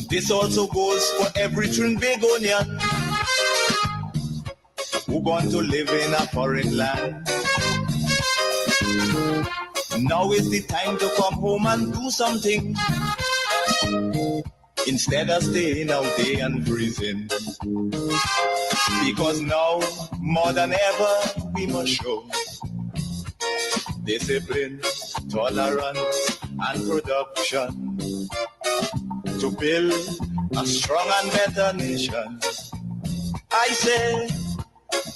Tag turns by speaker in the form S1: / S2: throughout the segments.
S1: This also goes for every Trinbagonian who want to live in a foreign land. Now is the time to come home and do something instead of staying out there and freezing. Because now, more than ever, we must show discipline, tolerance, and production to build a strong and better nation. I say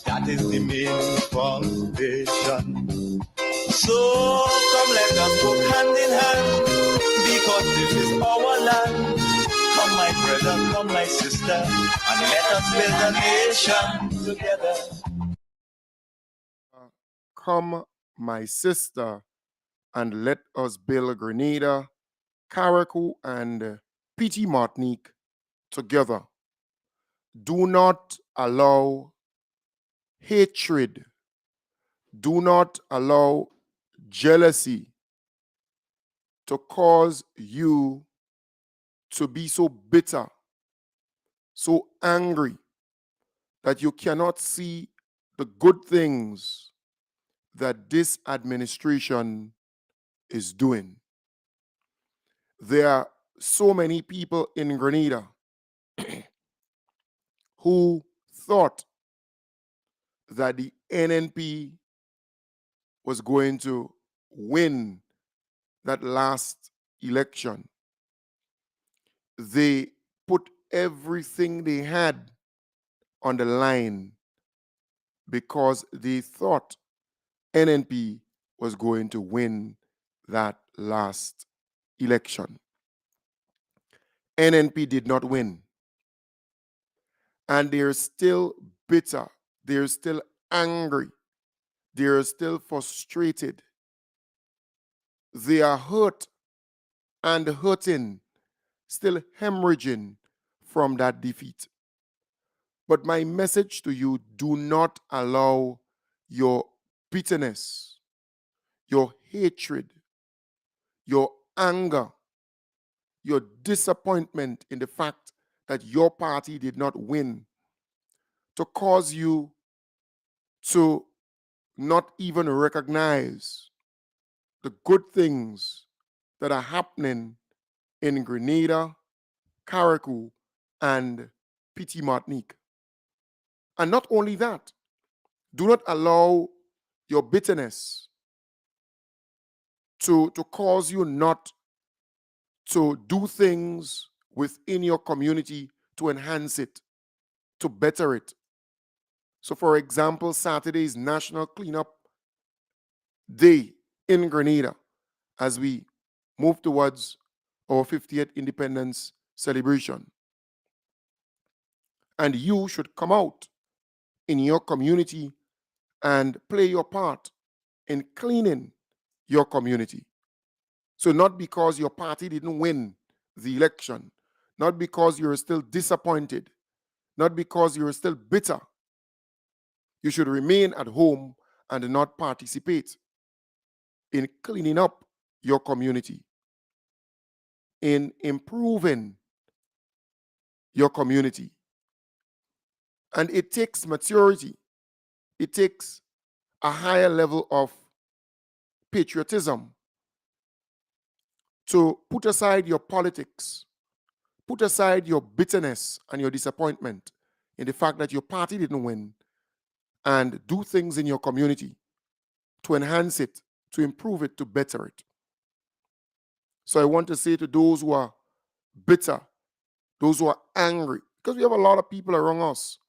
S1: that is the main foundation. So come let us work hand in hand, because this is our land. Come my brother, come my sister, and let us build a nation together.
S2: Come my sister, and let us build Grenada, Carriacou, and Petite Martinique together. Do not allow hatred. Do not allow jealousy to cause you to be so bitter, so angry, that you cannot see the good things that this administration is doing. There are so many people in Grenada who thought that the NNP was going to win that last election. They put everything they had on the line because they thought NNP was going to win that last election. NNP did not win. And they're still bitter. They're still angry. They're still frustrated. They are hurt and hurting, still hemorrhaging from that defeat. But my message to you, do not allow your bitterness, your hatred, your anger, your disappointment in the fact that your party did not win to cause you to not even recognize the good things that are happening in Grenada, Carriacou, and Petite Martinique. And not only that, do not allow your bitterness to cause you not to do things within your community to enhance it, to better it. So for example, Saturday is National Cleanup Day in Grenada as we move towards our 50th independence celebration. And you should come out in your community and play your part in cleaning your community. So not because your party didn't win the election, not because you're still disappointed, not because you're still bitter, you should remain at home and not participate in cleaning up your community, in improving your community. And it takes maturity. It takes a higher level of patriotism to put aside your politics, put aside your bitterness and your disappointment in the fact that your party didn't win, and do things in your community to enhance it, to improve it, to better it. So I want to say to those who are bitter, those who are angry, because we have a lot of people around us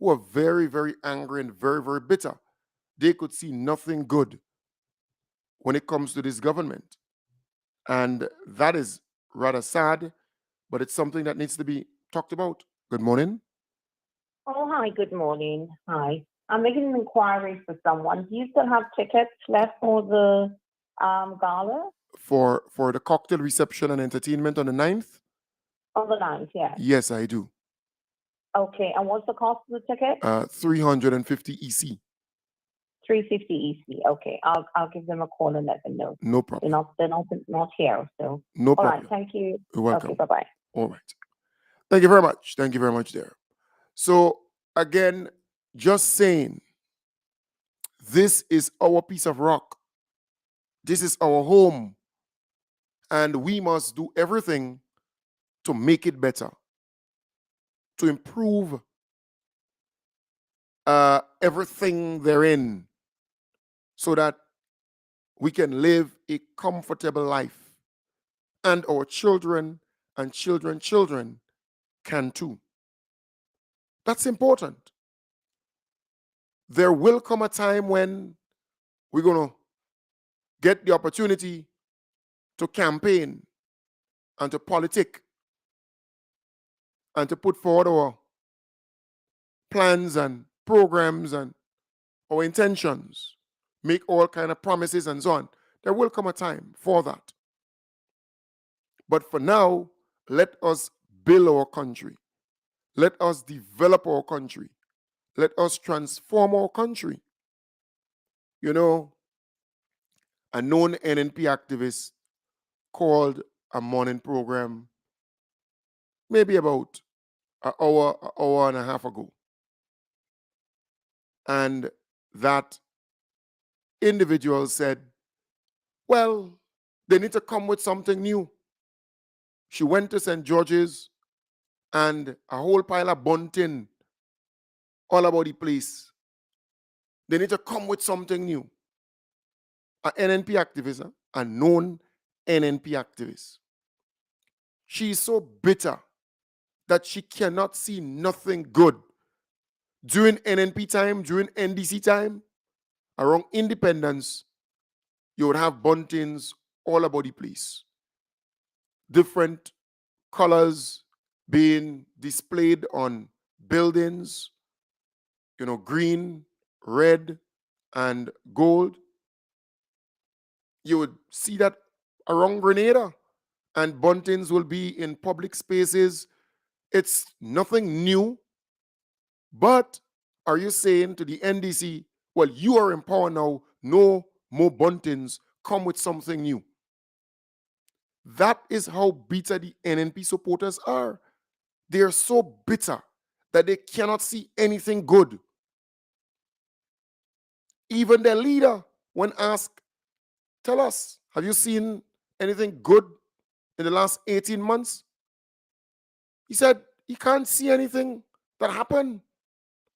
S2: who are very, very angry and very, very bitter. They could see nothing good when it comes to this government. And that is rather sad, but it's something that needs to be talked about. Good morning.
S3: Oh, hi, good morning. Hi. I'm making an inquiry for someone. Do you still have tickets left for the gala?
S2: For the cocktail reception and entertainment on the 9th?
S3: On the 9th, yes.
S2: Yes, I do.
S3: Okay, and what's the cost of the ticket?
S2: 350 EC.
S3: 350 EC. Okay, I'll give them a call and let them know.
S2: No problem.
S3: They're not here, so.
S2: No problem.
S3: All right, thank you.
S2: You're welcome.
S3: Okay, bye-bye.
S2: All right. Thank you very much. Thank you very much there. So again, just saying, this is our piece of rock. This is our home. And we must do everything to make it better, to improve everything therein, so that we can live a comfortable life. And our children and children can too. That's important. There will come a time when we're going to get the opportunity to campaign and to politic and to put forward our plans and programs and our intentions, make all kind of promises and so on. There will come a time for that. But for now, let us build our country. Let us develop our country. Let us transform our country. You know, a known NNP activist called a morning program maybe about an hour and a half ago. And that individual said, well, they need to come with something new. She went to St. George's and a whole pile of bunting all about the place. They need to come with something new. An NNP activist, a known NNP activist. She is so bitter that she cannot see nothing good. During NNP time, during NDC time, around independence, you would have buntings all about the place. Different colors being displayed on buildings, green, red, and gold. You would see that around Grenada, and buntings will be in public spaces. It's nothing new. But are you saying to the NDC, well, you are in power now, no more buntings, come with something new? That is how bitter the NNP supporters are. They are so bitter that they cannot see anything good. Even their leader, when asked, tell us, have you seen anything good in the last 18 months? He said he can't see anything that happened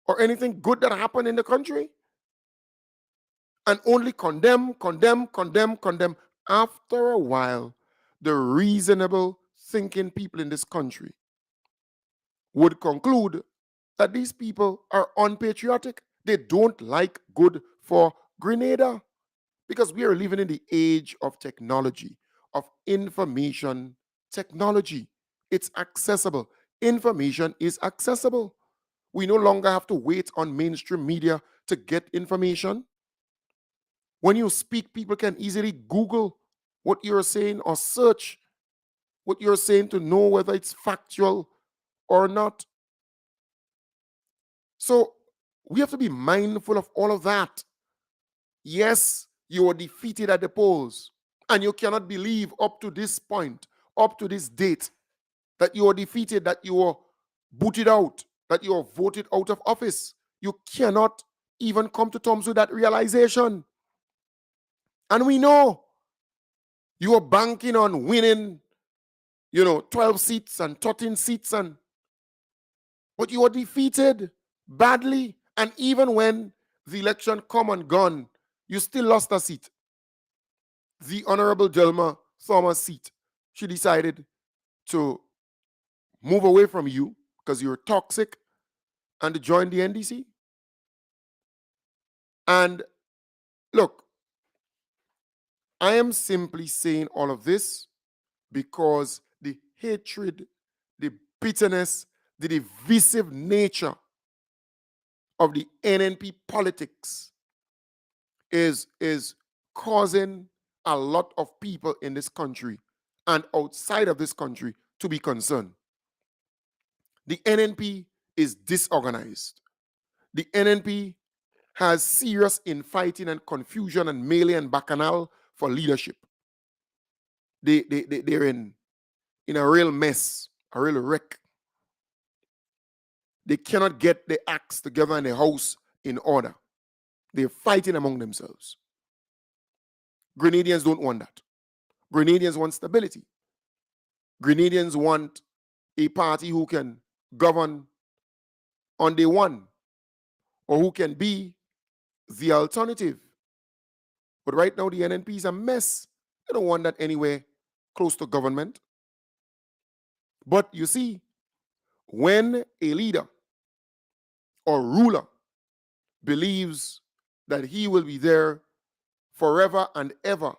S2: or anything good that happened in the country. And only condemn. After a while, the reasonable thinking people in this country would conclude that these people are unpatriotic. They don't like good for Grenada, because we are living in the age of technology, of information technology. It's accessible. Information is accessible. We no longer have to wait on mainstream media to get information. When you speak, people can easily Google what you're saying or search what you're saying to know whether it's factual or not. So we have to be mindful of all of that. Yes, you were defeated at the polls, and you cannot believe up to this point, up to this date, that you were defeated, that you were booted out, that you were voted out of office. You cannot even come to terms with that realization. And we know you were banking on winning, 12 seats and 13 seats, but you were defeated badly. And even when the election come and gone, you still lost a seat. The Honorable Delma Thomas' seat. She decided to move away from you because you're toxic and to join the NDC. And look, I am simply saying all of this because the hatred, the bitterness, the divisive nature of the NNP politics is causing a lot of people in this country and outside of this country to be concerned. The NNP is disorganized. The NNP has serious infighting and confusion and melee and bacchanal for leadership. They're in a real mess, a real wreck. They cannot get the acts together in the house in order. They're fighting among themselves. Grenadians don't want that. Grenadians want stability. Grenadians want a party who can govern on day one, or who can be the alternative. But right now, the NNP is a mess. They don't want that anywhere close to government. But you see, when a leader or ruler believes that he will be there forever and ever,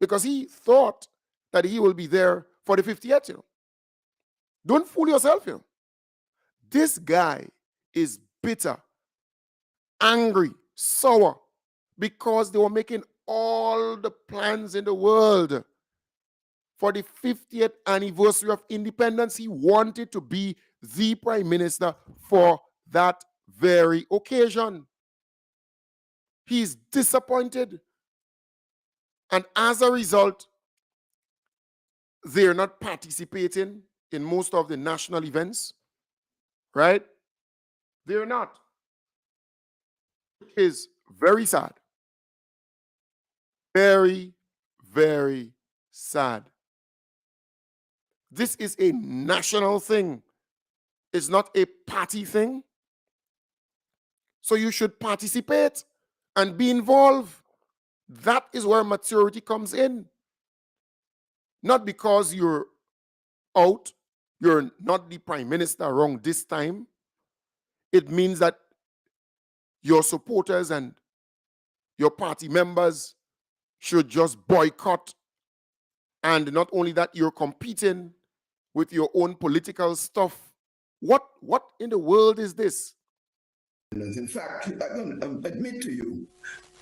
S2: because he thought that he will be there for the 50th, Don't fool yourself, This guy is bitter, angry, sour, because they were making all the plans in the world for the 50th anniversary of independence. He wanted to be the prime minister for that very occasion. He's disappointed. And as a result, they're not participating in most of the national events, right? They're not. It is very sad. Very, very sad. This is a national thing. It's not a party thing. So you should participate and be involved. That is where maturity comes in. Not because you're out, you're not the prime minister around this time. It means that your supporters and your party members should just boycott. And not only that, you're competing with your own political stuff. What in the world is this?
S4: In fact, I can admit to you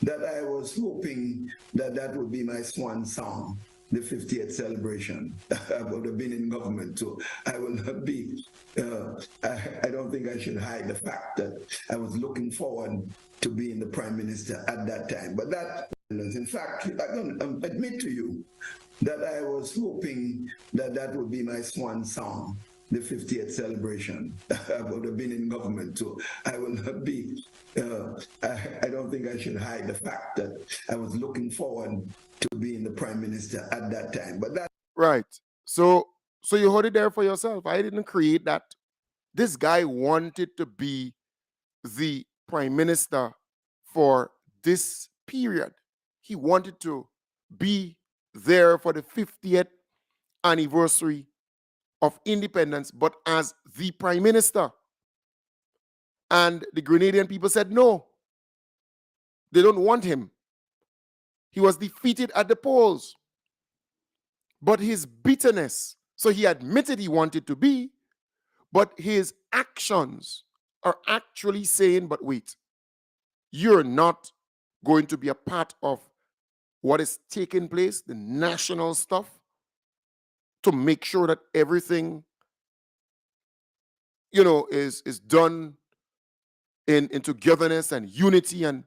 S4: that I was hoping that that would be my swan song, the 50th celebration. I would have been in government, so I will not be, I don't think I should hide the fact that I was looking forward to being the prime minister at that time. But that, in fact, I can admit to you that I was hoping that that would be my swan song, the 50th celebration. I would have been in government, so I will not be, I don't think I should hide the fact that I was looking forward to being the prime minister at that time. But that.
S2: Right. So you heard it there for yourself. I didn't create that. This guy wanted to be the prime minister for this period. He wanted to be there for the 50th anniversary of independence, but as the prime minister. And the Grenadian people said no. They don't want him. He was defeated at the polls. But his bitterness, so he admitted he wanted to be, but his actions are actually saying, but wait, you're not going to be a part of what is taking place, the national stuff, to make sure that everything, is done in togetherness and unity. And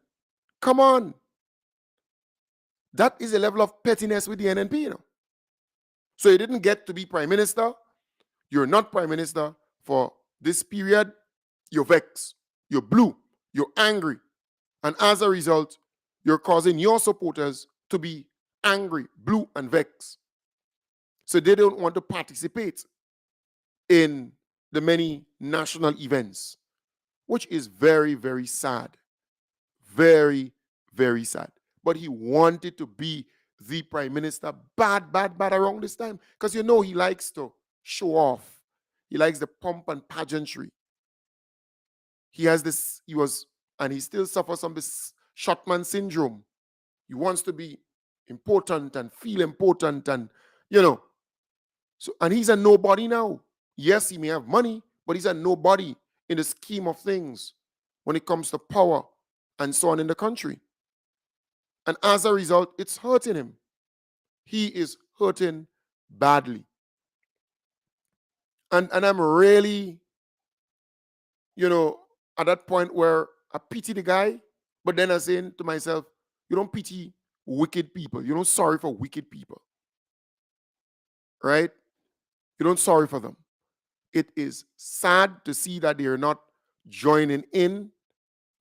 S2: come on, that is a level of pettiness with the NNP, So you didn't get to be prime minister. You're not prime minister for this period. You're vexed. You're blue. You're angry. And as a result, you're causing your supporters to be angry, blue, and vexed. So they don't want to participate in the many national events, which is very, very sad. Very, very sad. But he wanted to be the prime minister bad around this time, because he likes to show off. He likes the pomp and pageantry. He has this, and he still suffers from this shotman syndrome. He wants to be important and feel important, and so, and he's a nobody now. Yes, he may have money, but he's a nobody in the scheme of things when it comes to power and so on in the country. And as a result, it's hurting him. He is hurting badly. And I'm really, at that point where I pity the guy, but then I'm saying to myself, you don't pity wicked people. You don't sorry for wicked people. Right? You don't sorry for them. It is sad to see that they are not joining in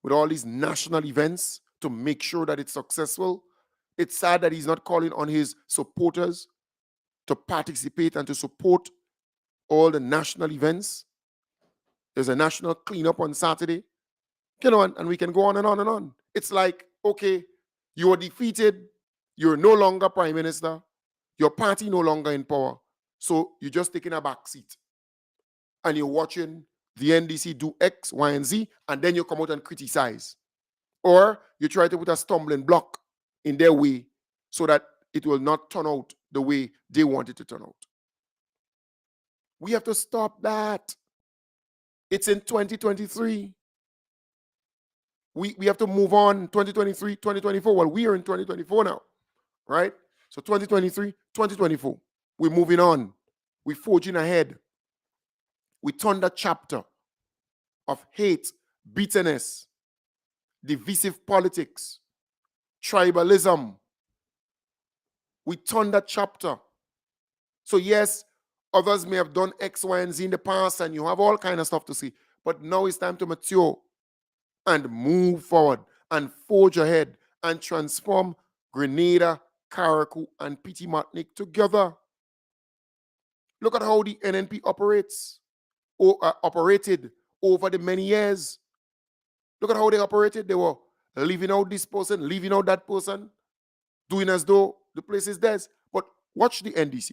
S2: with all these national events to make sure that it's successful. It's sad that he's not calling on his supporters to participate and to support all the national events. There's a national cleanup on Saturday, and we can go on and on and on. It's like, okay, you are defeated, you're no longer prime minister, your party no longer in power, so you're just taking a back seat. And you're watching the NDC do X, Y, and Z, and then you come out and criticize. Or you try to put a stumbling block in their way so that it will not turn out the way they want it to turn out. We have to stop that. It's in 2023. We have to move on. 2023, 2024. Well, we are in 2024 now, right? So 2023, 2024. We're moving on. We're forging ahead. We turn that chapter of hate, bitterness, divisive politics, tribalism. We turn that chapter. So yes, others may have done X, Y, and Z in the past, and you have all kind of stuff to see. But now it's time to mature and move forward and forge ahead and transform Grenada, Carriacou, and Petit Martinique together. Look at how the NNP operates or operated over the many years. Look at how they operated. They were leaving out this person, leaving out that person, doing as though the place is theirs. But watch the NDC.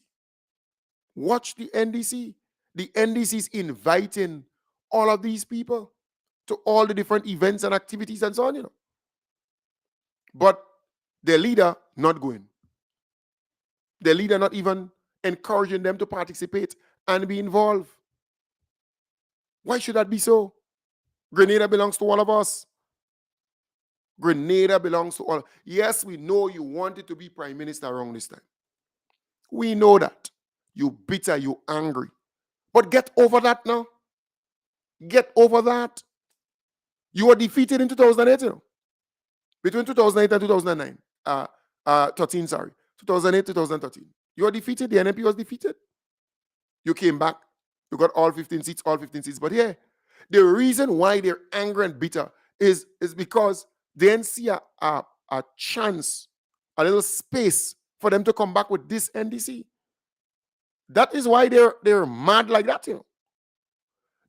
S2: Watch the NDC. The NDC is inviting all of these people to all the different events and activities and so on, But their leader not going. Their leader not even encouraging them to participate and be involved. Why should that be so? Grenada belongs to all of us. Grenada belongs to all. Yes, we know you wanted to be prime minister around this time. We know that. You bitter, you angry. But get over that now. Get over that. You were defeated in 2008, Between 2008 and 2009. 13, sorry. 2008, 2013. You were defeated. The NNP was defeated. You came back. You got all 15 seats, But yeah, the reason why they're angry and bitter is because they didn't see a chance, a little space for them to come back with this NDC. That is why they're mad like that,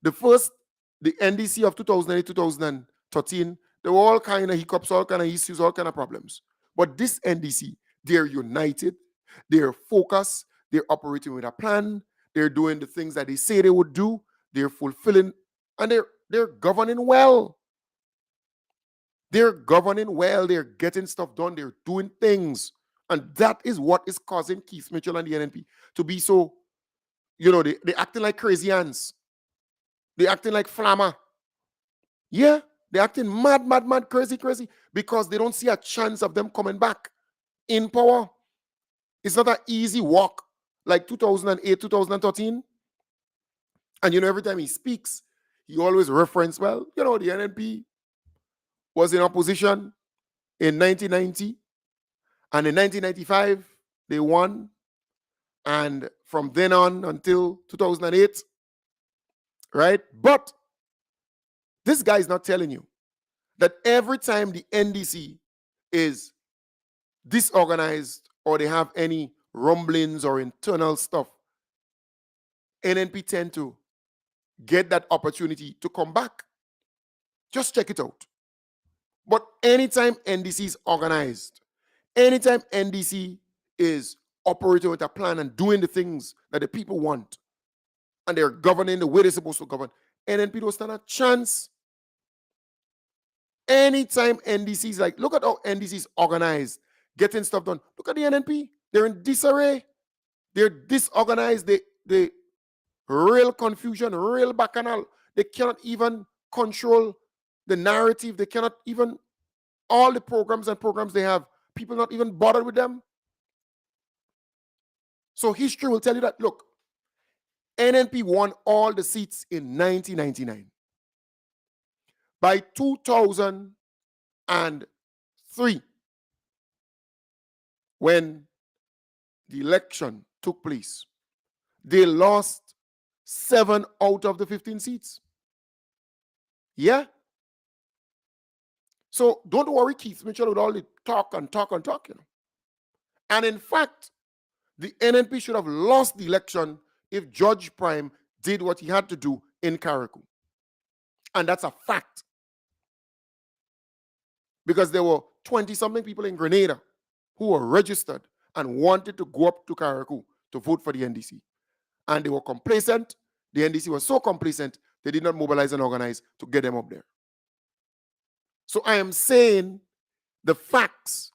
S2: The NDC of 2008, 2013, there were all kind of hiccups, all kind of issues, all kind of problems. But this NDC, they're united, they're focused, they're operating with a plan, they're doing the things that they say they would do, they're fulfilling, and they're governing well. They're governing well, they're getting stuff done, they're doing things. And that is what is causing Keith Mitchell and the NNP to be so, they're acting like crazy ants. They're acting like flammer. Yeah, they're acting mad, crazy, because they don't see a chance of them coming back in power. It's not an easy walk like 2008, 2013. And every time he speaks, he always reference, the NNP was in opposition in 1990. And in 1995, they won. And from then on until 2008, right? But this guy is not telling you that every time the NDC is disorganized or they have any rumblings or internal stuff, NNP tend to get that opportunity to come back. Just check it out. But anytime NDC is organized, anytime NDC is operating with a plan and doing the things that the people want, and they're governing the way they're supposed to govern, NNP don't stand a chance. Anytime NDC is look at how NDC is organized, getting stuff done. Look at the NNP. They're in disarray. They're disorganized. They real confusion, real bacchanal. They cannot even control the narrative. They cannot even, all the programs they have, people not even bothered with them. So history will tell you that, look, NNP won all the seats in 1999. By 2003, when the election took place, they lost 7 out of the 15 seats. Yeah? So don't worry, Keith Mitchell, with all the talk and talk and talk, you know. And in fact, the NNP should have lost the election if Judge Prime did what he had to do in Carriacou. And that's a fact. Because there were 20-something people in Grenada who were registered and wanted to go up to Carriacou to vote for the NDC. And they were complacent. The NDC was so complacent, they did not mobilize and organize to get them up there. So I am saying the facts,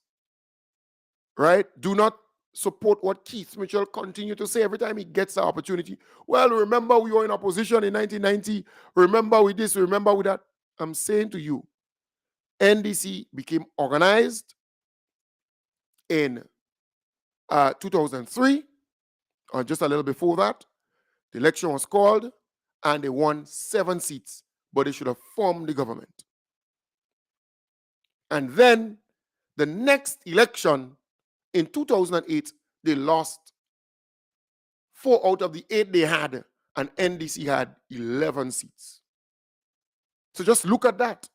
S2: right, do not support what Keith Mitchell continued to say every time he gets the opportunity. Well, remember we were in opposition in 1990. Remember with this, remember with that. I'm saying to you, NDC became organized in 2003, or just a little before that. The election was called, and they won 7 seats, but they should have formed the government. And then the next election in 2008, they lost 4 out of the 8 they had, and NDC had 11 seats. So just look at that.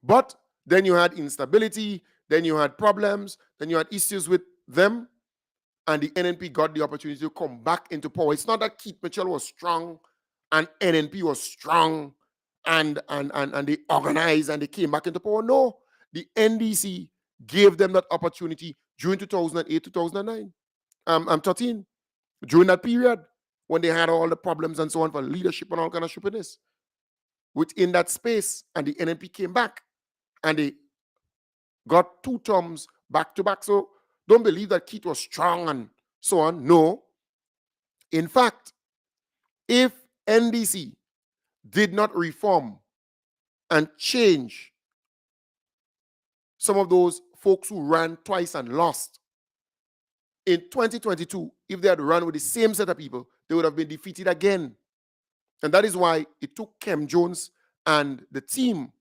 S2: But then you had instability, then you had problems, then you had issues with them, and the NNP got the opportunity to come back into power. It's not that Keith Mitchell was strong and NNP was strong and they organized and they came back into power. No, the NDC gave them that opportunity during 2008, 2009. I'm 13. During that period, when they had all the problems and so on for leadership and all kind of stupidness, within that space, and the NNP came back and they got 2 terms back to back. So don't believe that Keith was strong and so on. No. In fact, if NDC did not reform and change some of those folks who ran twice and lost, in 2022, if they had run with the same set of people, they would have been defeated again. And that is why it took Kem Jones and the team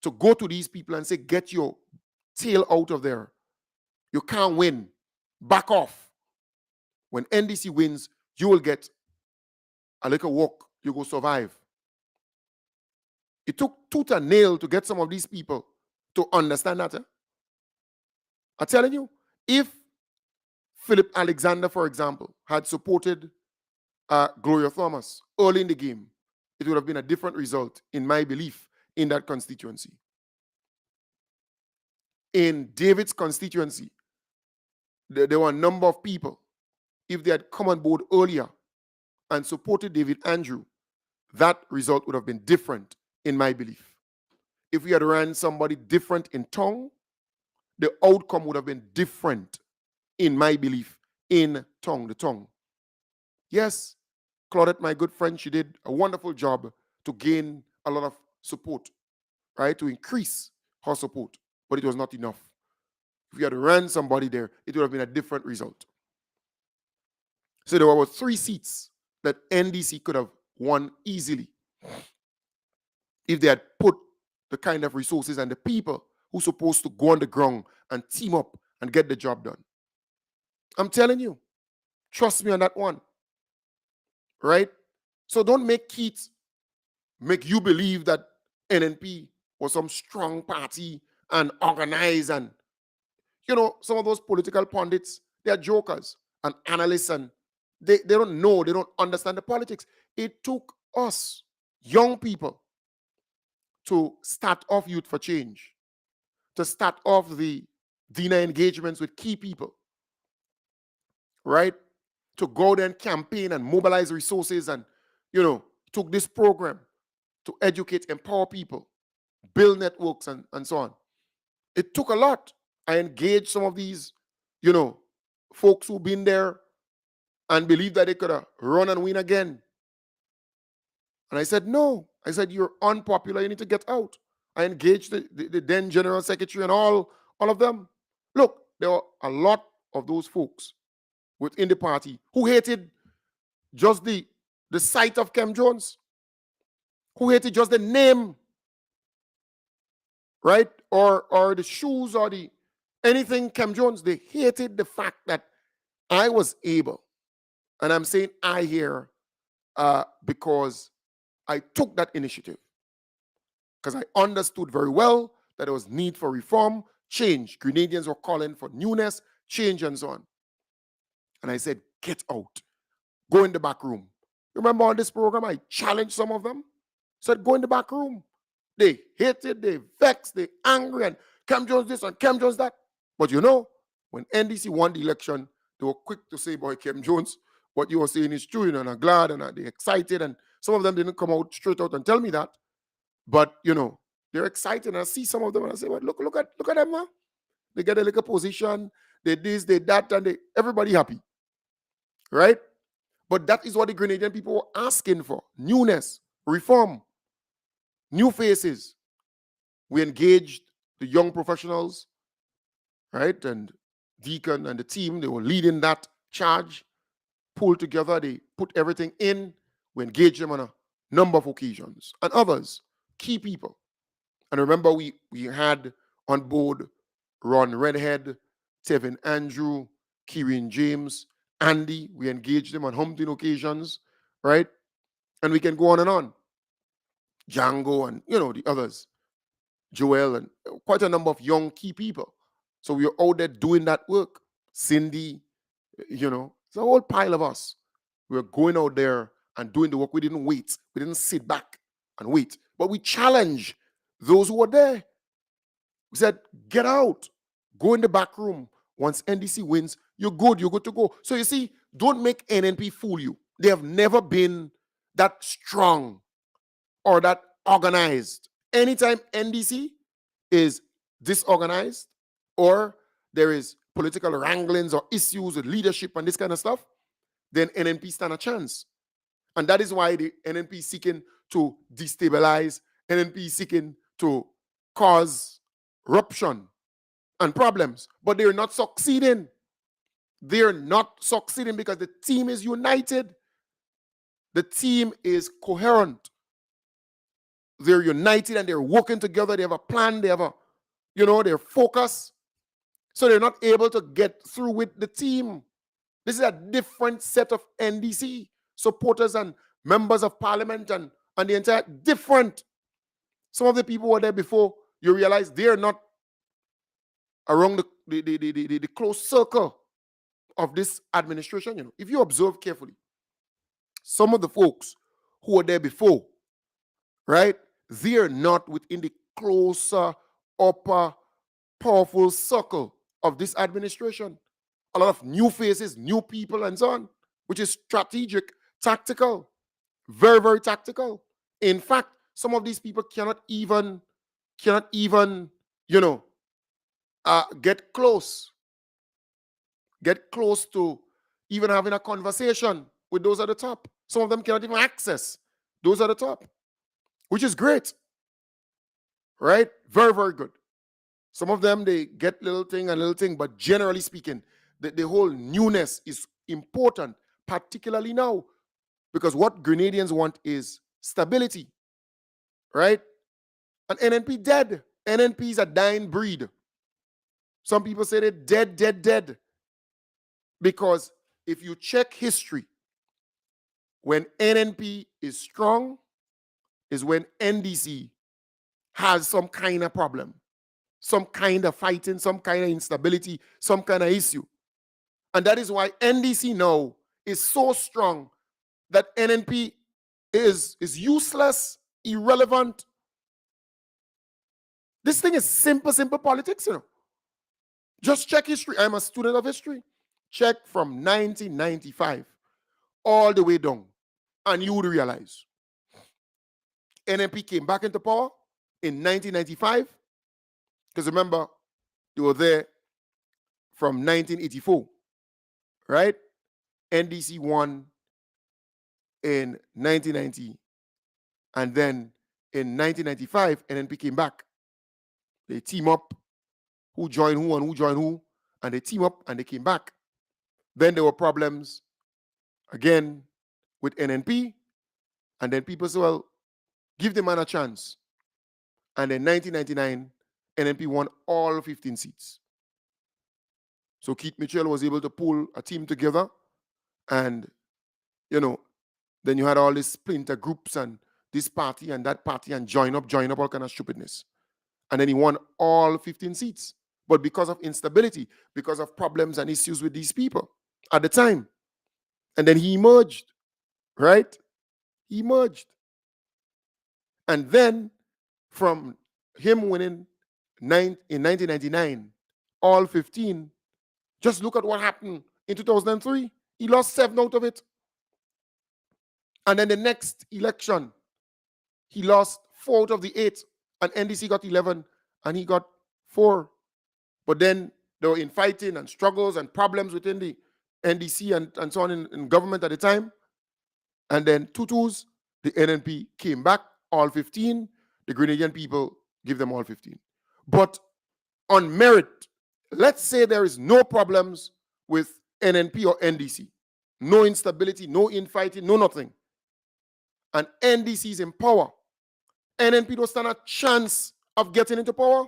S2: to go to these people and say, get your tail out of there. You can't win. Back off. When NDC wins, you will get a little walk. You will survive. It took tooth and nail to get some of these people to understand that. I'm telling you, if Philip Alexander, for example, had supported Gloria Thomas early in the game, it would have been a different result, in my belief, in that constituency. In David's constituency, there were a number of people, if they had come on board earlier and supported David Andrew, that result would have been different, in my belief. If we had ran somebody different in Tong, the outcome would have been different, in my belief, in Tong, the Tong. Yes, Claudette, my good friend, she did a wonderful job to gain a lot of support, right, to increase her support, but it was not enough. If we had ran somebody there, it would have been a different result. So there were 3 seats that NDC could have won easily if they had put the kind of resources and the people who are supposed to go on the ground and team up and get the job done. I'm telling you, trust me on that one. Right? So don't make Keith make you believe that NNP was some strong party and organized, and you know, some of those political pundits, they're jokers and analysts, and they don't know, they don't understand the politics. It took us, young people, to start off Youth for Change, to start off the dinner engagements with key people, right? To go there and campaign and mobilize resources, and, you know, took this program to educate, empower people, build networks, and so on. It took a lot. I engaged some of these, you know, folks who've been there and believed that they could run and win again. And I said, no. I said, you're unpopular. You need to get out. I engaged the then General Secretary and all of them. Look, there were a lot of those folks within the party who hated just the sight of Kem Jones, who hated just the name, right? Or the shoes or the anything Kem Jones. They hated the fact that I was able, and I'm saying I here because I took that initiative because I understood very well that there was need for reform, change. Grenadians were calling for newness, change, and so on. And I said, get out. Go in the back room. Remember on this program, I challenged some of them. Said, go in the back room. They hated, they vexed, they angry, and Cam Jones this and Cam Jones that. But you know, when NDC won the election, they were quick to say, boy, Cam Jones, what you were saying is true, and I'm glad, and they're excited. And some of them didn't come out straight out and tell me that. But, you know, they're excited. And I see some of them, and I say, well, look at them now. They get a little position, they this, they that, and everybody happy. Right? But that is what the Grenadian people were asking for. Newness, reform, new faces. We engaged the young professionals, right? And Deacon and the team, they were leading that charge, pulled together, they put everything in. We engaged them on a number of occasions. And others, key people. And remember, we had on board Ron Redhead, Tevin Andrew, Kieran James, Andy. We engaged them on hunting occasions, right? And we can go on and on. Django and, you know, the others. Joel and quite a number of young key people. So we were out there doing that work. Cindy, you know, it's a whole pile of us. We were going out there and doing the work. We didn't wait. We didn't sit back and wait. But we challenged those who were there. We said, get out. Go in the back room. Once NDC wins, you're good to go. So you see, don't make NNP fool you. They have never been that strong or that organized. Anytime NDC is disorganized or there is political wranglings or issues with leadership and this kind of stuff, then NNP stand a chance. And that is why the NNP is seeking to destabilize, NNP is seeking to cause ruption and problems. But they're not succeeding. They're not succeeding because the team is united. The team is coherent. They're united and they're working together. They have a plan. They have a, you know, they're focused. So they're not able to get through with the team. This is a different set of NDC supporters and members of parliament and the entire different. Some of the people were there before. You realize they're not around the close circle of this administration. You know, if you observe carefully, some of the folks who were there before, right? They're not within the closer, upper, powerful circle of this administration. A lot of new faces, new people, and so on, which is strategic, tactical, very, very tactical. In fact, some of these people cannot even, you know, get close to even having a conversation with those at the top. Some of them cannot even access those at the top, which is great, right? Very, very good. Some of them, they get little thing, but generally speaking, the whole newness is important, particularly now, because what Grenadians want is stability, right? And NNP dead. NNP is a dying breed. Some people say they're dead. Because if you check history, when NNP is strong is when NDC has some kind of problem, some kind of fighting, some kind of instability, some kind of issue. And that is why NDC now is so strong that NNP is useless, irrelevant. This thing is simple politics, you know. Just check history. I'm a student of history. Check from 1995 all the way down, and you would realize NNP came back into power in 1995, because remember, they were there from 1984, right? NDC won in 1990, and then in 1995, NNP came back. They team up, who joined who and who joined who, and they team up and they came back. Then there were problems again with NNP, and then people said, well, give the man a chance. And in 1999, NNP won all 15 seats. So Keith Mitchell was able to pull a team together, and, you know, then you had all these splinter groups and this party and that party and join up, all kind of stupidness. And then he won all 15 seats. But because of instability, because of problems and issues with these people at the time. And then he emerged, right? He emerged. And then from him winning in 1999, all 15, just look at what happened in 2003. He lost 7 out of it. And then the next election, he lost 4 out of the 8, and NDC got 11, and he got 4. But then they were infighting and struggles and problems within the NDC and so on in government at the time. And then Tutus, the NNP came back, all 15. The Grenadian people give them all 15. But on merit, let's say there is no problems with NNP or NDC. No instability, no infighting, no nothing. And NDC is in power. NNP don't stand a chance of getting into power.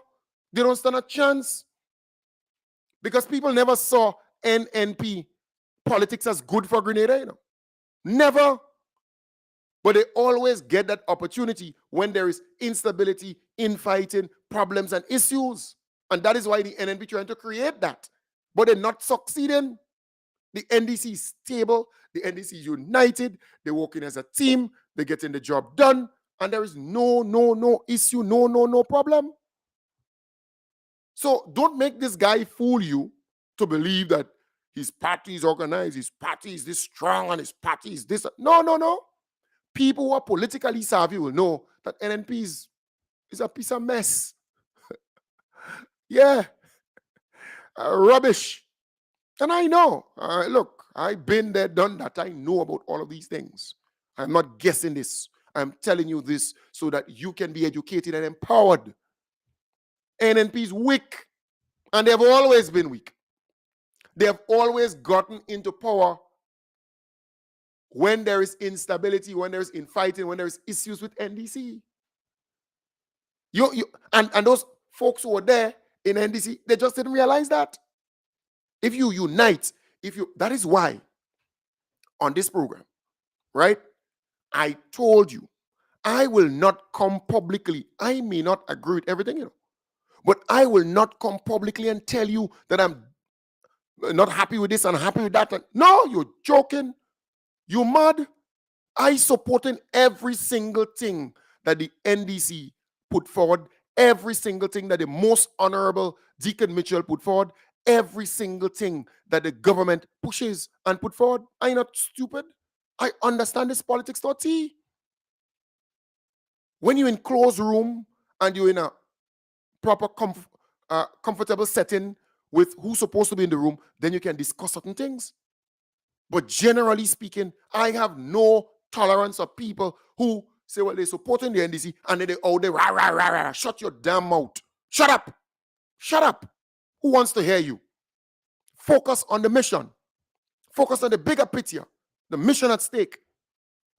S2: They don't stand a chance. Because people never saw NNP politics as good for Grenada, Never. But they always get that opportunity when there is instability, infighting, problems, and issues. And that is why the NNP trying to create that. But they're not succeeding. The NDC is stable. The NDC is united. They're working as a team. They're getting the job done. And there is no issue, no problem. So don't make this guy fool you to believe that his party is organized, his party is this strong, and his party is this. No. People who are politically savvy will know that NNP is a piece of mess. Yeah. Rubbish. And I know. Look, I've been there, done that. I know about all of these things. I'm not guessing this. I'm telling you this so that you can be educated and empowered. NNP is weak. And they have always been weak. They have always gotten into power when there is instability, when there is infighting, when there is issues with NDC. And those folks who were there in NDC, they just didn't realize that. If you unite, that is why on this program, right? I told you, I will not come publicly. I may not agree with everything, but I will not come publicly and tell you that I'm not happy with this and happy with that. No, you're joking. You mad? I supporting every single thing that the NDC put forward, every single thing that the most honorable Deacon Mitchell put forward, every single thing that the government pushes and put forward. I'm not stupid. I understand this politics to a T. When you're in closed room and you're in a proper comfortable setting with who's supposed to be in the room, then you can discuss certain things. But generally speaking, I have no tolerance of people who say, well, they're supporting the NDC and then they rah, rah, rah, rah. Shut your damn mouth. Shut up. Shut up. Who wants to hear you? Focus on the mission. Focus on the bigger picture. The mission at stake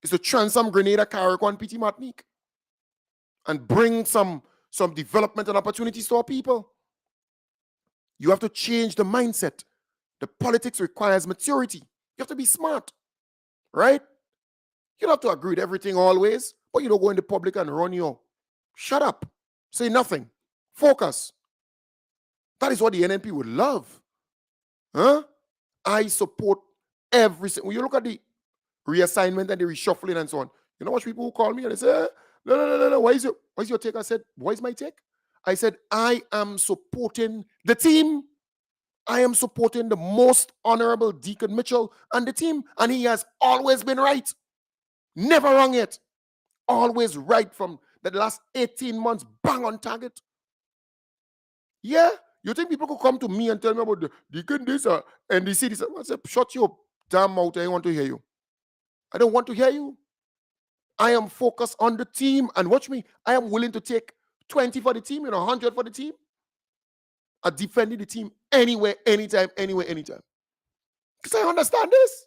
S2: is to transform Grenada, Carriacou, and PT Martinique and bring some development and opportunities to our people. You have to change the mindset. The politics requires maturity. You have to be smart, right? You don't have to agree with everything always, but you don't go in the public and run your. Shut up. Say nothing. Focus. That is what the NNP would love. Huh? I support every single. When you look at the reassignment and the reshuffling and so on, you know what people who call me and they say, no. What is your take? I said, what is my take? I said, I am supporting the team. I am supporting the most honorable Deacon Mitchell and the team. And he has always been right. Never wrong yet. Always right from the last 18 months, bang on target. Yeah. You think people could come to me and tell me about the Deacon this NDC this? I said, shut your damn mouth. I don't want to hear you. I don't want to hear you. I am focused on the team. And watch me. I am willing to take 20 for the team, 100 for the team. I'm defending the team anywhere, anytime. Because I understand this.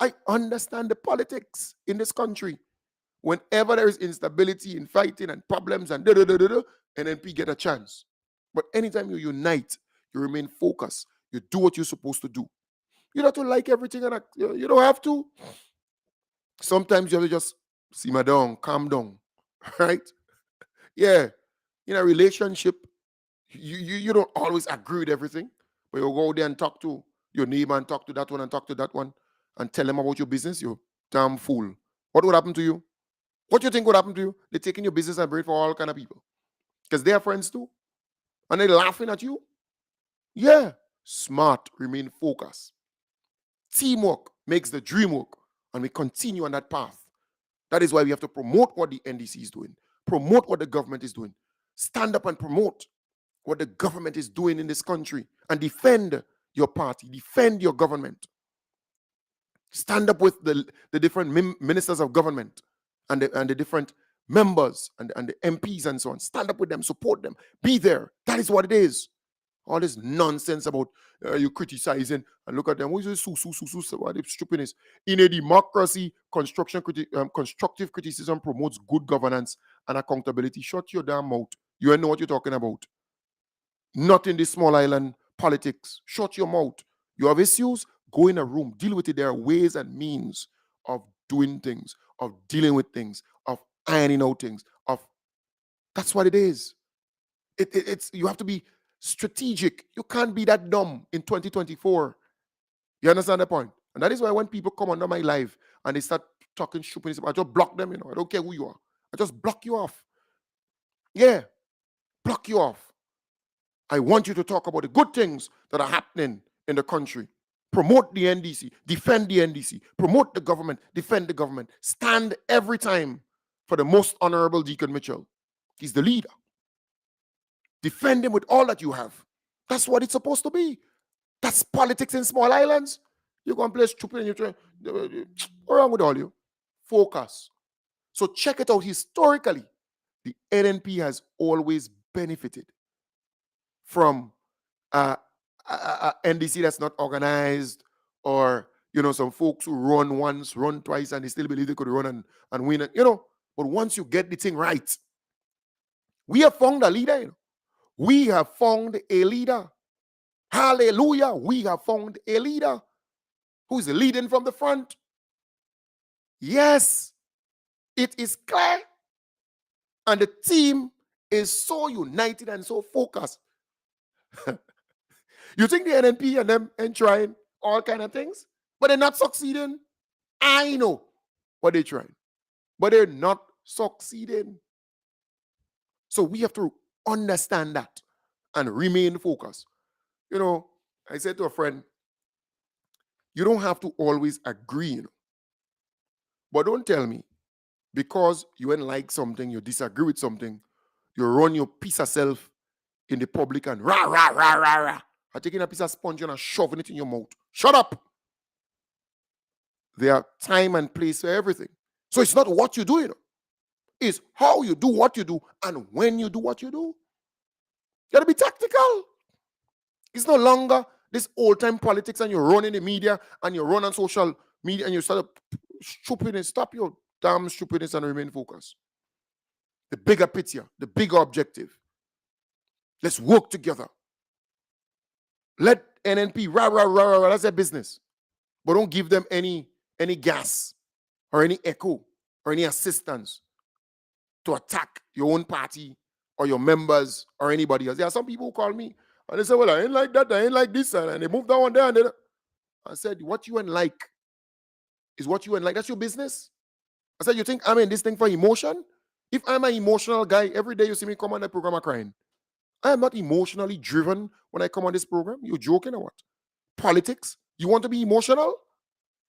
S2: I understand the politics in this country. Whenever there is instability, infighting, and problems, and NNP get a chance. But anytime you unite, you remain focused. You do what you're supposed to do. You don't have to like everything, and you don't have to. Sometimes you have to just simmer down, calm down, right? Yeah, in a relationship, you don't always agree with everything, but you go there and talk to your neighbor and talk to that one and talk to that one and tell them about your business, you damn fool. What would happen to you? What do you think would happen to you? They're taking your business and bring it for all kind of people because they're friends too, and they're laughing at you. Yeah, smart, remain focused. Teamwork makes the dream work, and we continue on that path. That is why we have to promote what the NDC is doing, promote what the government is doing, stand up and promote what the government is doing in this country, and defend your party, defend your government. Stand up with the different ministers of government and the different members and the MPs and so on. Stand up with them, support them, be there. That is what it is. All this nonsense about you criticizing and look at them. What is this? What is stupidness? In a democracy, constructive criticism promotes good governance and accountability. Shut your damn mouth. You know what you're talking about. Not in this small island politics. Shut your mouth. You have issues, go in a room, deal with it. There are ways and means of doing things, of dealing with things, of ironing out things. That's what it is. It's you have to be strategic. You can't be that dumb in 2024. You understand the point? And that is why when people come under my live and they start talking stupid, I just block them. I don't care who you are. I just block you off. Yeah, block you off. I want you to talk about the good things that are happening in the country. Promote the NDC, defend the NDC, promote the government, defend the government. Stand every time for the most honorable Deacon Mitchell. He's the leader. Defend him with all that you have. That's what it's supposed to be. That's politics in small islands. You're going to play stupid and you're trying. What's wrong with all you? Focus. So check it out historically. The NNP has always benefited from NDC that's not organized, or some folks who run once, run twice, and they still believe they could run and win it. But once you get the thing right, we have found a leader. We have found a leader. Hallelujah. We have found a leader who's leading from the front. Yes, it is clear. And the team is so united and so focused. You think the NNP and them and trying all kind of things, but they're not succeeding? I know what they're trying, but they're not succeeding. So we have to understand that and remain focused. I said to a friend, you don't have to always agree, but don't tell me because you ain't like something, you disagree with something, you run your piece of self in the public and rah, rah, rah, rah, rah. I'm taking a piece of sponge and shoving it in your mouth. Shut up. There are time and place for everything. So it's not what you do, It's how you do what you do and when you do what you do. You got to be tactical. It's no longer this old-time politics and you run in the media and you run on social media and you start stupidness. Stop your damn stupidness and remain focused. The bigger picture, the bigger objective. Let's work together. Let NNP, rah, rah, rah, rah, rah, that's their business. But don't give them any gas or any echo or any assistance to attack your own party or your members or anybody else. There are some people who call me and they say, well, I ain't like that, I ain't like this, and they move that one there and then. I said, what you ain't like is what you ain't like. That's your business. I said, you think I'm in this thing for emotion? If I'm an emotional guy, every day you see me come on the program, I'm crying. I am not emotionally driven when I come on this program. You joking or what? Politics? You want to be emotional?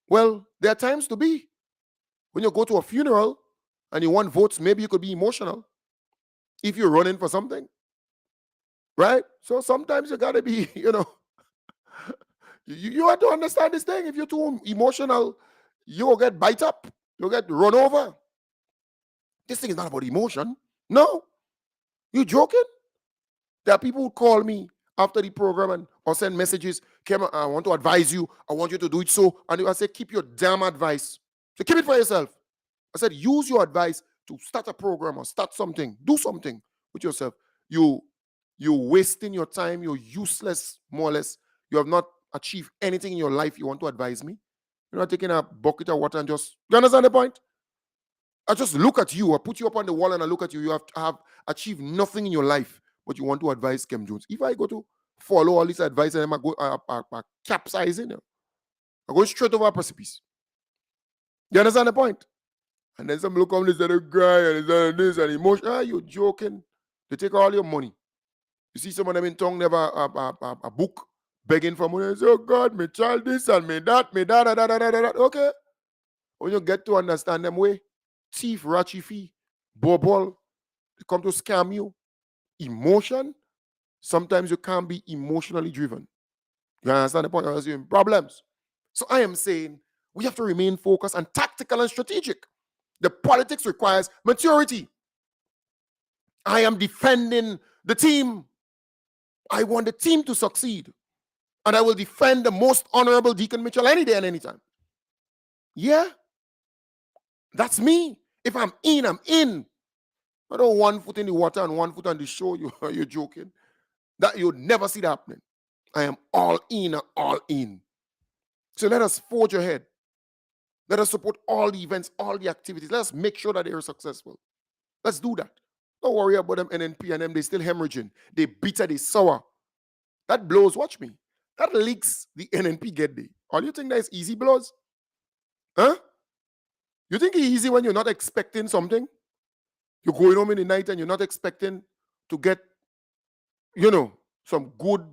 S2: Well, there are times to be. When you go to a funeral and you want votes, maybe you could be emotional if you're running for something. Right? So sometimes you got to be, you have to understand this thing. If you're too emotional, you'll get bite up. You'll get run over. This thing is not about emotion. No. You joking? There are people who call me after the program or send messages. Kim, I want to advise you. I want you to do it so. And I say, keep your damn advice. So keep it for yourself. I said, use your advice to start a program or start something. Do something with yourself. You're wasting your time. You're useless, more or less. You have not achieved anything in your life you want to advise me. You're not taking a bucket of water and just... You understand the point? I just look at you, I put you up on the wall and I look at you. You have achieved nothing in your life, but you want to advise Kim Jones. If I go to follow all this advice and I go capsizing, I go straight over a precipice. You understand the point? And then some look on this other guy and this and emotion. Ah, you're joking. They take all your money. You see some of them in town never a book begging for money. They say, oh God, me child this and me that, da, da, da, da, da. Okay. When you get to understand them way, thief, ratchy fee, bobble, they come to scam you. Emotion, sometimes you can't be emotionally driven. You understand the point? Or else you're in problems. So I am saying we have to remain focused and tactical and strategic. The politics requires maturity. I am defending the team. I want the team to succeed. And I will defend the most honorable Deacon Mitchell any day and any time. Yeah. That's me. If I'm in, I'm in. I don't 1 foot in the water and 1 foot on the shore. You're joking. That you'll never see that happening. I am all in and all in. So let us forge ahead. Let us support all the events, all the activities. Let us make sure that they are successful. Let's do that. Don't worry about them NNP and them. They're still hemorrhaging. They bitter, they sour. That blows, watch me. That leaks the NNP get there. All you think that is easy blows? Huh? You think it's easy when you're not expecting something? You're going home in the night and you're not expecting to get, some good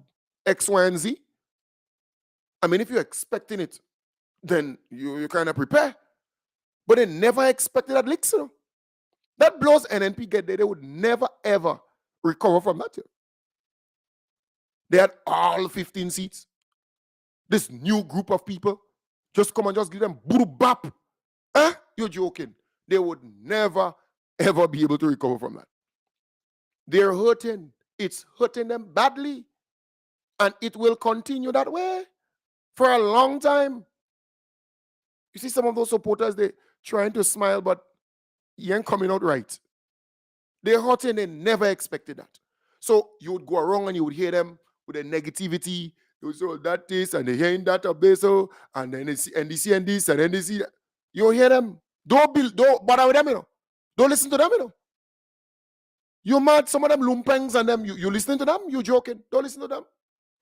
S2: X, Y, and Z. I mean, if you're expecting it, then you kind of prepare. But they never expected that leaks, That blows NNP get there. They would never, ever recover from that. They had all 15 seats. This new group of people just come and just give them boo bap. Huh? You're joking. They would never, ever be able to recover from that. They're hurting. It's hurting them badly. And it will continue that way for a long time. You see some of those supporters, they trying to smile, but he ain't coming out right. They're hurting. They never expected that. So you would go around and you would hear them with the negativity. They would say, oh, that this, and they're hearing that up there, so, and then they see NDC and this, and NDC. You hear them. Don't bother with them, Don't listen to them, You're mad. Some of them lumpengs and them, you listening to them? You're joking. Don't listen to them.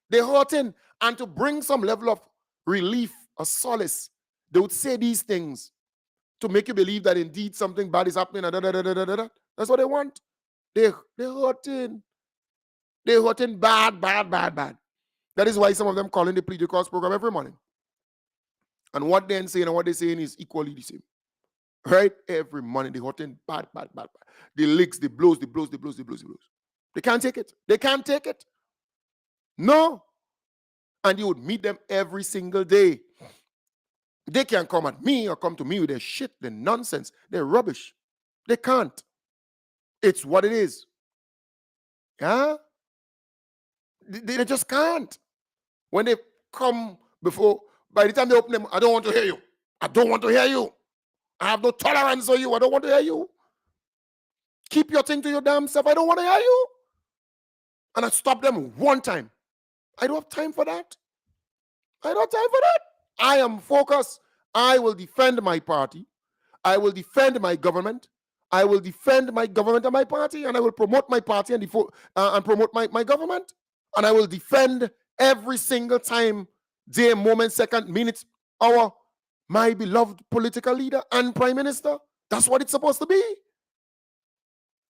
S2: They're hurting. And to bring some level of relief or solace, they would say these things to make you believe that indeed something bad is happening. That's what they want. They're hurting. They're hurting bad. That is why some of them calling the Plead Your Cause program every morning. And what they're saying and what they're saying is equally the same. Right? Every morning they're hurting bad. The licks, the blows. They can't take it. They can't take it. No. And you would meet them every single day. They can't come at me or come to me with their shit, their nonsense, their rubbish. They can't. It's what it is. Yeah? They just can't. When they come before, by the time they open them, I don't want to hear you. I don't want to hear you. I have no tolerance for you. I don't want to hear you. Keep your thing to your damn self. I don't want to hear you. And I stop them one time. I don't have time for that. I am focused. I will defend my party. I will defend my government. I will defend my government and my party, and I will promote my party and promote my government. And I will defend every single time, day, moment, second, minute, hour, my beloved political leader and prime minister. That's what it's supposed to be.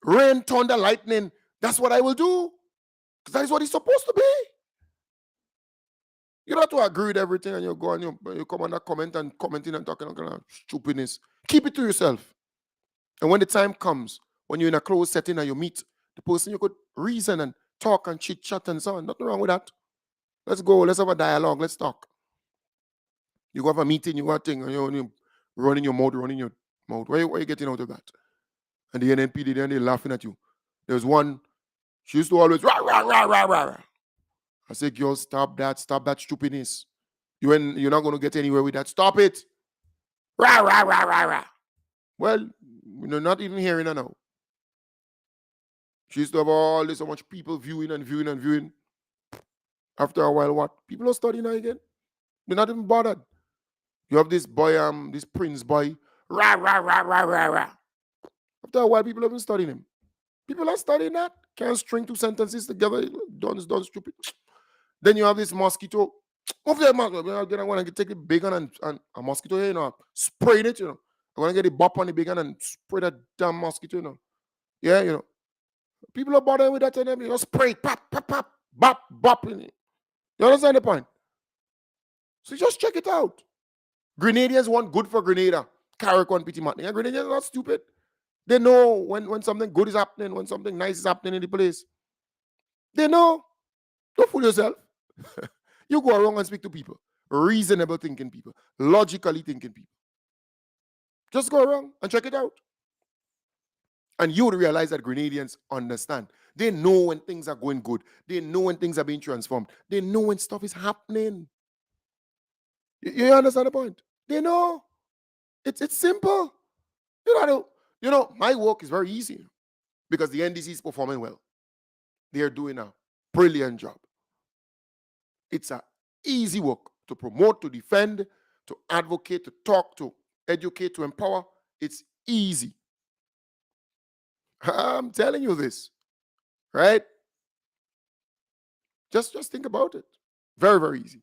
S2: Rain, thunder, lightning. That's what I will do. Because that is what it's supposed to be. You don't have to agree with everything and you go and you come on that comment and commenting and talking about stupidness. Keep it to yourself. And when the time comes, when you're in a closed setting and you meet the person, you could reason and talk and chit chat and so on. Nothing wrong with that. Let's go. Let's have a dialogue. Let's talk. You go have a meeting, you got a thing, and you're running your mouth. Where are you getting out of that? And the NNP, they're laughing at you. There's one, she used to always rah, rah, rah, rah, rah, rah. I say, girl, stop that stupidness. You're not going to get anywhere with that. Stop it. Rah, rah, rah, rah, rah. Well, you're not even hearing her now. She used to have all this, so much people viewing. After a while, what? People are studying her again. They're not even bothered. You have this boy, this prince boy. Rah, rah, rah, rah, rah, rah. After a while, people have been studying him. People are studying that. Can't string two sentences together. Done stupid. Then you have this mosquito. Over there, I'm going to take the big one and a mosquito here, spraying it, I'm going to get the bop on the big one and spray that damn mosquito, Yeah, people are bothering with that and them, spray, pop, pop, pop, bop, bop in it. You understand the point? So just check it out. Grenadiers want good for Grenada. Carrick on Pity Martin. Grenadiers are not stupid. They know when something good is happening, when something nice is happening in the place. They know. Don't fool yourself. You go around and speak to people. Reasonable thinking people. Logically thinking people. Just go around and check it out. And you would realize that Grenadians understand. They know when things are going good. They know when things are being transformed. They know when stuff is happening. You understand the point? They know. It's simple. My work is very easy because the NDC is performing well. They are doing a brilliant job. It's an easy work to promote, to defend, to advocate, to talk, to educate, to empower. It's easy. I'm telling you this, right? Just think about it. Very, very easy.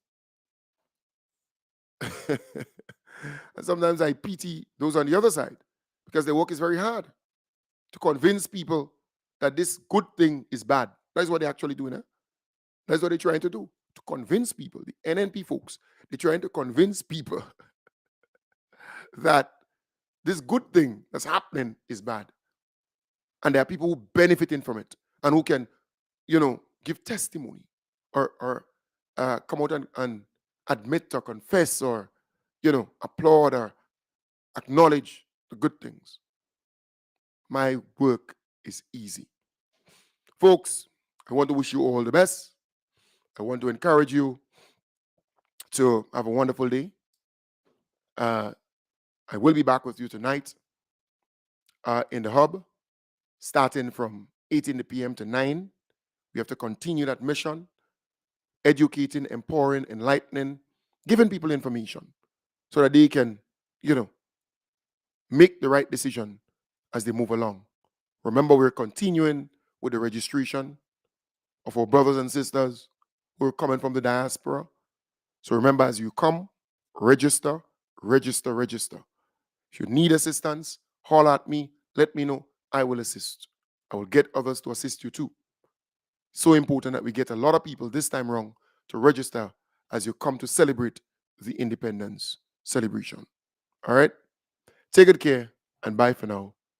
S2: And sometimes I pity those on the other side because their work is very hard to convince people that this good thing is bad. That's what they're actually doing. That's what they're trying to do. To convince people, the NNP folks, they're trying to convince people that this good thing that's happening is bad. And there are people who benefiting from it and who can, give testimony or come out and admit or confess or, applaud or acknowledge the good things. My work is easy. Folks, I want to wish you all the best. I want to encourage you to have a wonderful day. I will be back with you tonight in the hub, starting from 8 in the p.m. to 9. We have to continue that mission, educating, empowering, enlightening, giving people information so that they can, make the right decision as they move along. Remember, we're continuing with the registration of our brothers and sisters who are coming from the diaspora. So remember, as you come, register, register, register. If you need assistance, holler at me, let me know, I will assist. I will get others to assist you too. So important that we get a lot of people this time around to register as you come to celebrate the independence celebration. All right? Take good care and bye for now.